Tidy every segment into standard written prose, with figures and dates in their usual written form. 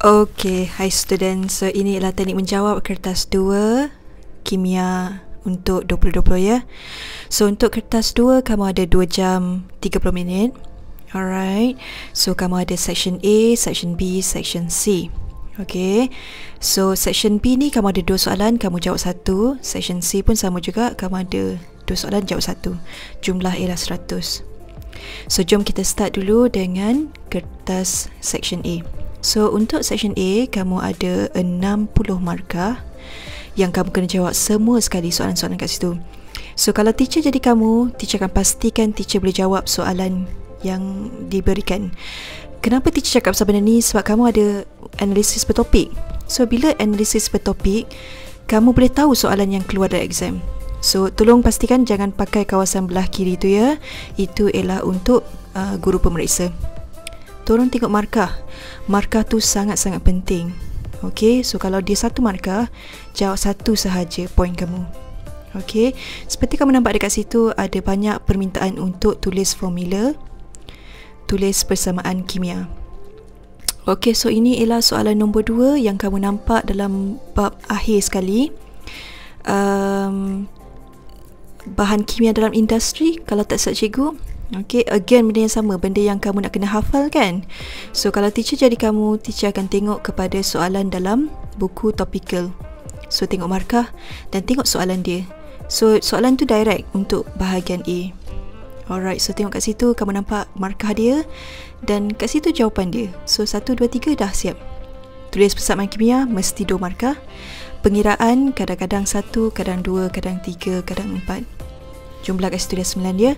Okay, hi students. So ini adalah teknik menjawab kertas 2 kimia untuk 2020 ya. So untuk kertas 2 kamu ada 2 jam 30 minit. Alright. So kamu ada section A, section B, section C. Okay. So section B ni kamu ada 2 soalan, kamu jawab 1. Section C pun sama juga, kamu ada 2 soalan, jawab 1. Jumlah ialah 100. So jom kita start dulu dengan kertas section A. So untuk section A kamu ada 60 markah yang kamu kena jawab semua sekali soalan-soalan kat situ. So kalau teacher jadi kamu, teacher akan pastikan teacher boleh jawab soalan yang diberikan. Kenapa teacher cakap pasal benda ni? Sebab kamu ada analisis per topik. So bila analisis per topik, kamu boleh tahu soalan yang keluar dari exam. So tolong pastikan jangan pakai kawasan belah kiri tu ya. Itu ialah untuk guru pemeriksa. Tolong tengok markah. Markah tu sangat-sangat penting. Okey, so kalau dia 1 markah, jawab 1 sahaja poin kamu. Okey, seperti kamu nampak dekat situ ada banyak permintaan untuk tulis formula, tulis persamaan kimia. Okey, so ini ialah soalan nombor 2 yang kamu nampak dalam bab akhir sekali. Bahan kimia dalam industri, kalau tak silap cikgu. Okay, again benda yang sama, benda yang kamu nak kena hafal kan. So kalau teacher jadi kamu, teacher akan tengok kepada soalan dalam buku topical. So tengok markah dan tengok soalan dia. So soalan tu direct untuk bahagian A. Alright, so tengok kat situ, kamu nampak markah dia dan kat situ jawapan dia. So 1, 2, 3 dah siap. Tulis persamaan kimia mesti 2 markah. Pengiraan kadang-kadang 1, kadang 2, kadang 3, kadang 4. Jumlah kat situ dah 9 dia.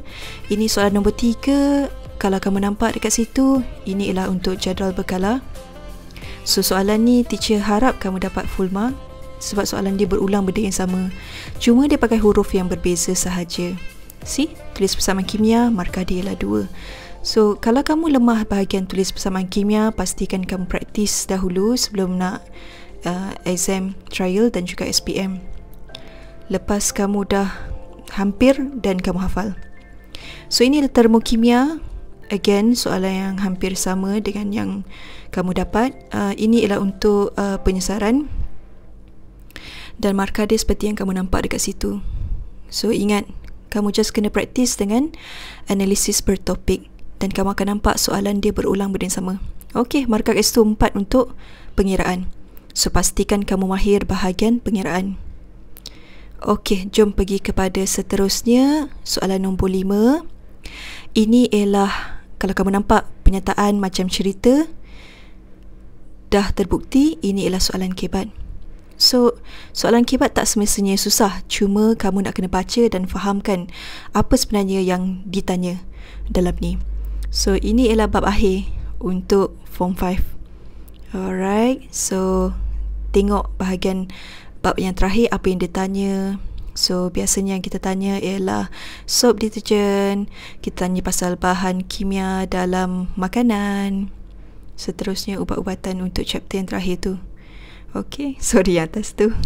Ini soalan nombor 3. Kalau kamu nampak dekat situ, ini ialah untuk jadual berkala. So soalan ni teacher harap kamu dapat full mark sebab soalan dia berulang benda yang sama. Cuma dia pakai huruf yang berbeza sahaja. See? Tulis persamaan kimia, markah dia ialah 2. So kalau kamu lemah bahagian tulis persamaan kimia, pastikan kamu praktis dahulu sebelum nak exam trial dan juga SPM. Lepas kamu dah hampir dan kamu hafal. So ini adalah termokimia. Again, soalan yang hampir sama dengan yang kamu dapat. Ini ialah untuk penyesaran. Dan markah dia seperti yang kamu nampak dekat situ. So ingat, kamu just kena praktis dengan analisis per topik. Dan kamu akan nampak soalan dia berulang benda yang sama. Okey, markah kat situ 4 untuk pengiraan. So pastikan kamu mahir bahagian pengiraan. Okey, jom pergi kepada seterusnya. Soalan nombor 5. Ini ialah, kalau kamu nampak penyataan macam cerita dah terbukti, ini ialah soalan kebat. So, soalan kebat tak semestinya susah. Cuma kamu nak kena baca dan fahamkan apa sebenarnya yang ditanya dalam ni. So, ini ialah bab akhir untuk Form 5. Alright, so tengok bahagian bab yang terakhir apa yang dia tanya. So biasanya yang kita tanya ialah soap deterjen, kita tanya pasal bahan kimia dalam makanan, seterusnya ubat-ubatan untuk chapter yang terakhir tu. Okay, sorry atas tu.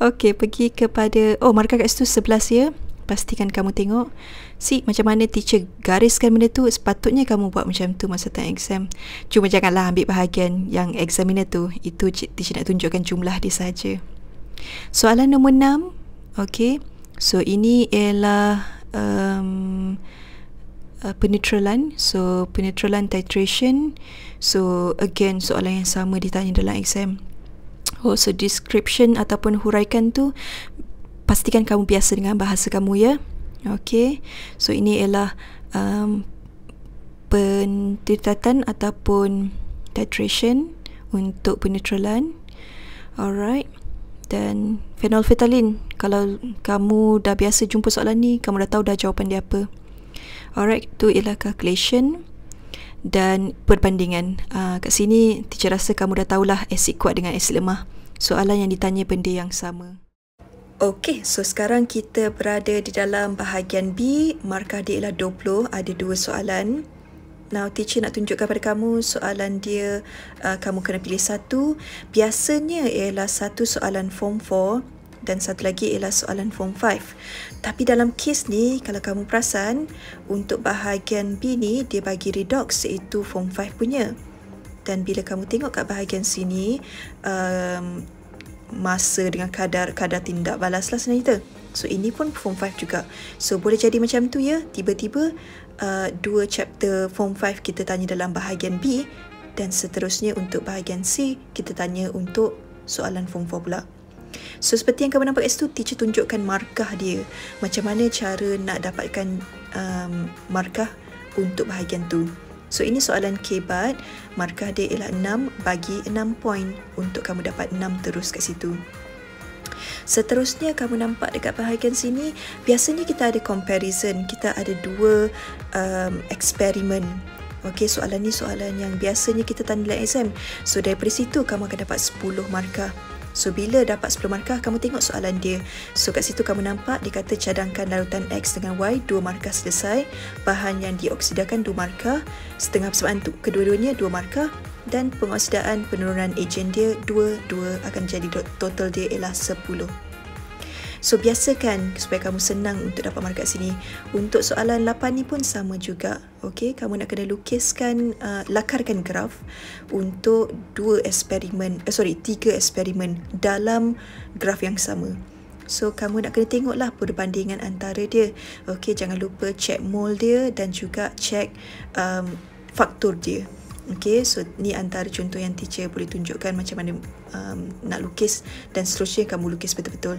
Okay, pergi kepada, markah kat situ 11 ya. Pastikan kamu tengok. See macam mana teacher gariskan benda tu. Sepatutnya kamu buat macam tu masa time exam. Cuma janganlah ambil bahagian yang examiner tu. Itu teacher nak tunjukkan jumlah dia saja. Soalan nombor 6. Okay, so ini ialah penetralan. So penetralan titration. So again soalan yang sama ditanya dalam exam. So description ataupun huraikan tu pastikan kamu biasa dengan bahasa kamu ya. Okay, so ini ialah pendetetan ataupun titration untuk penetralan. Alright. Dan phenolphthalein, kalau kamu dah biasa jumpa soalan ni, kamu dah tahu dah jawapan dia apa. Alright, tu ialah calculation dan perbandingan. Kat sini teacher rasa kamu dah tahulah asid kuat dengan asid lemah. Soalan yang ditanya benda yang sama. Okey, so sekarang kita berada di dalam bahagian B. Markah dia ialah 20, ada 2 soalan. Now teacher nak tunjukkan pada kamu soalan dia, kamu kena pilih 1. Biasanya ialah 1 soalan form 4 dan satu lagi ialah soalan form 5. Tapi dalam kes ni, kalau kamu perasan, untuk bahagian B ni dia bagi redox iaitu form 5 punya. Dan bila kamu tengok kat bahagian sini, masa dengan kadar tindak balas lah sebenarnya. So ini pun form 5 juga. So boleh jadi macam tu ya, tiba-tiba dua chapter form 5 kita tanya dalam bahagian B, dan seterusnya untuk bahagian C kita tanya untuk soalan form 4 pula. So seperti yang kamu nampak kat situ, teacher tunjukkan markah dia, macam mana cara nak dapatkan markah untuk bahagian tu. So ini soalan kebat, markah dia ialah 6, bagi 6 poin untuk kamu dapat 6 terus kat situ. Seterusnya kamu nampak dekat bahagian sini, biasanya kita ada comparison, kita ada dua eksperimen. Okey, soalan ni soalan yang biasanya kita tanya dalam exam. So daripada situ kamu akan dapat 10 markah. So bila dapat 10 markah, kamu tengok soalan dia. So kat situ kamu nampak dia kata cadangkan larutan X dengan Y, 2 markah selesai. Bahan yang dioksidakan 2 markah, setengah persamaan tu kedua-duanya 2 markah, dan pengoksidaan penurunan ejen dia 2 akan jadi total dia ialah 10. So biasakan supaya kamu senang untuk dapat markah sini. Untuk soalan 8 ni pun sama juga. Okey, kamu nak kena lukiskan, lakarkan graf untuk 3 eksperimen dalam graf yang sama. So kamu nak kena tengoklah perbandingan antara dia. Okey, jangan lupa check mol dia dan juga check faktor dia. Okey, so ni antara contoh yang teacher boleh tunjukkan macam mana nak lukis, dan seterusnya kamu lukis betul-betul.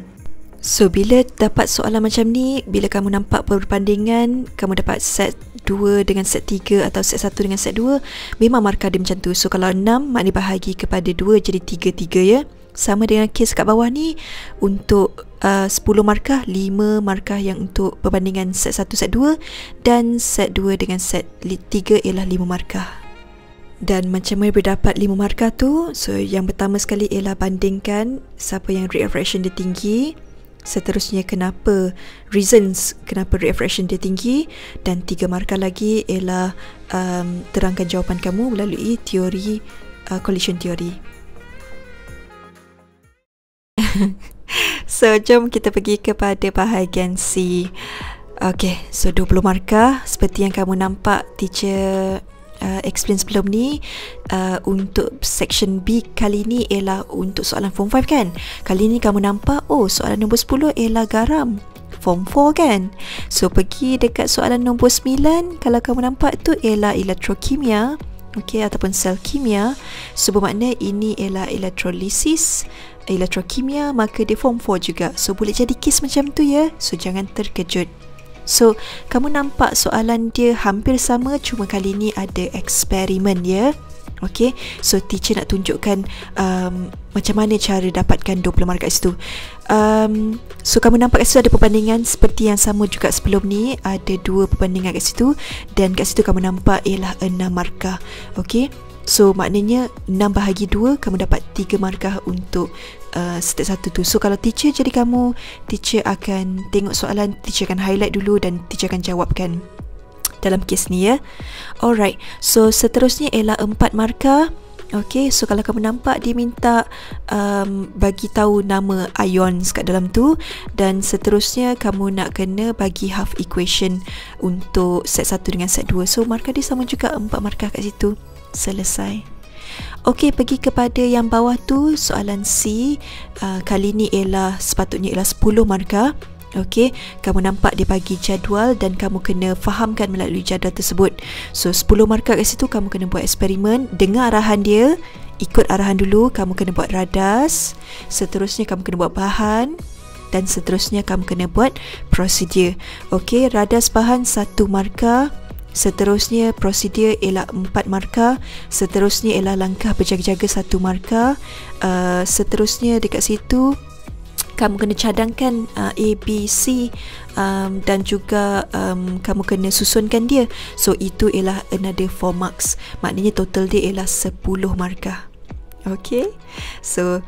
So bila dapat soalan macam ni, bila kamu nampak perbandingan, kamu dapat set 2 dengan set 3 atau set 1 dengan set 2, memang markah dia macam tu. So kalau 6 maknanya bahagi kepada 2 jadi 3 ya. Sama dengan kes kat bawah ni, untuk 10 markah, 5 markah yang untuk perbandingan set 1 set 2, dan set 2 dengan set 3 ialah 5 markah. Dan macam mana berdapat 5 markah tu? So yang pertama sekali ialah bandingkan siapa yang rate of reaction dia tinggi. Seterusnya reasons kenapa rate of reaction dia tinggi, dan 3 markah lagi ialah terangkan jawapan kamu melalui teori collision theory. So jom kita pergi kepada bahagian C. Okay, so 20 markah seperti yang kamu nampak teacher explain sebelum ni. Untuk section B kali ni ialah untuk soalan form 5 kan. Kali ni kamu nampak, soalan nombor 10 ialah garam form 4 kan. So pergi dekat soalan nombor 9, kalau kamu nampak tu ialah elektrokimia, okey, ataupun sel kimia. So bermakna ini ialah elektrolisis, elektrokimia, maka dia form 4 juga. So boleh jadi kes macam tu ya. So jangan terkejut. So kamu nampak soalan dia hampir sama, cuma kali ni ada eksperimen ya. Okey, so teacher nak tunjukkan macam mana cara dapatkan 20 markah kat situ. So kamu nampak kat situ ada perbandingan seperti yang sama juga sebelum ni, ada 2 perbandingan kat situ, dan kat situ kamu nampak ialah 6 markah. Okey, so maknanya 6 bahagi 2, kamu dapat 3 markah untuk step 1 tu. So kalau teacher jadi kamu, teacher akan tengok soalan, teacher akan highlight dulu dan teacher akan jawabkan dalam kes ni ya. Alright, so seterusnya ialah 4 markah. Okay, so kalau kamu nampak dia minta bagi tahu nama ions kat dalam tu, dan seterusnya kamu nak kena bagi half equation untuk set 1 dengan set 2. So markah dia sama juga, 4 markah kat situ. Selesai. Okey, pergi kepada yang bawah tu, soalan C. Kali ni sepatutnya ialah 10 markah. Okey, kamu nampak dia bagi jadual dan kamu kena fahamkan melalui jadual tersebut. So 10 markah kat situ, kamu kena buat eksperimen, dengar arahan dia, ikut arahan dulu, kamu kena buat radas, seterusnya kamu kena buat bahan, dan seterusnya kamu kena buat prosedur. Okey, radas bahan 1 markah. Seterusnya prosedur ialah 4 markah. Seterusnya ialah langkah berjaga-jaga 1 markah. Seterusnya dekat situ kamu kena cadangkan A, B, C, dan juga kamu kena susunkan dia. So itu ialah another 4 marks. Maknanya total dia ialah 10 markah. Okay, so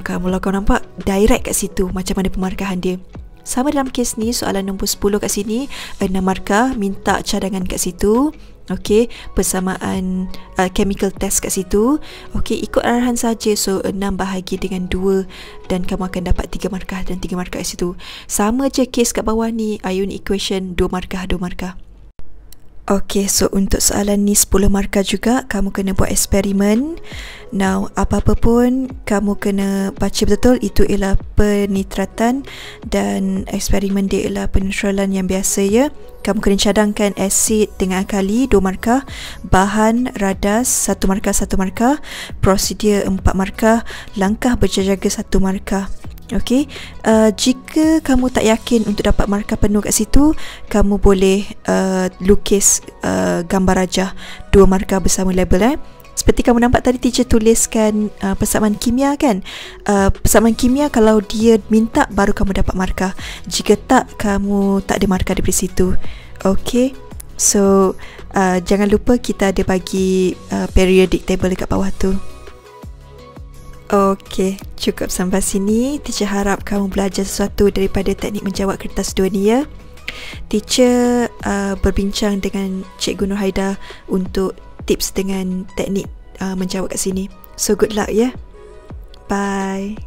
kalau kau nampak direct kat situ macam mana pemarkahan dia. Sama dalam kes ni, soalan nombor 10 kat sini 6 markah, minta cadangan kat situ. Okey, persamaan chemical test kat situ. Okey, ikut arahan saja. So 6 bahagi dengan 2 dan kamu akan dapat 3 markah dan 3 markah kat situ. Sama je kes kat bawah ni, ion equation 2 markah 2 markah. Okay, so untuk soalan ni 10 markah juga, kamu kena buat eksperimen. Now, apa-apa pun kamu kena baca betul, itu ialah penitratan dan eksperimen dia ialah penetralan yang biasa ya. Kamu kena cadangkan asid dengan alkali 2 markah, bahan, radas 1 markah 1 markah, prosedur 4 markah, langkah berjaga-jaga 1 markah. Okey, jika kamu tak yakin untuk dapat markah penuh kat situ, kamu boleh lukis gambar rajah 2 markah bersama label. Seperti kamu nampak tadi teacher tuliskan persamaan kimia kan. Persamaan kimia kalau dia minta baru kamu dapat markah. Jika tak, kamu tak ada markah daripada situ. Okey, so jangan lupa kita ada bagi periodic table dekat bawah tu. Okey, cukup sampai sini. Teacher harap kamu belajar sesuatu daripada teknik menjawab kertas 2 ni ya. Teacher berbincang dengan Cikgu Nurhaida untuk tips dengan teknik menjawab kat sini. So good luck ya. Bye.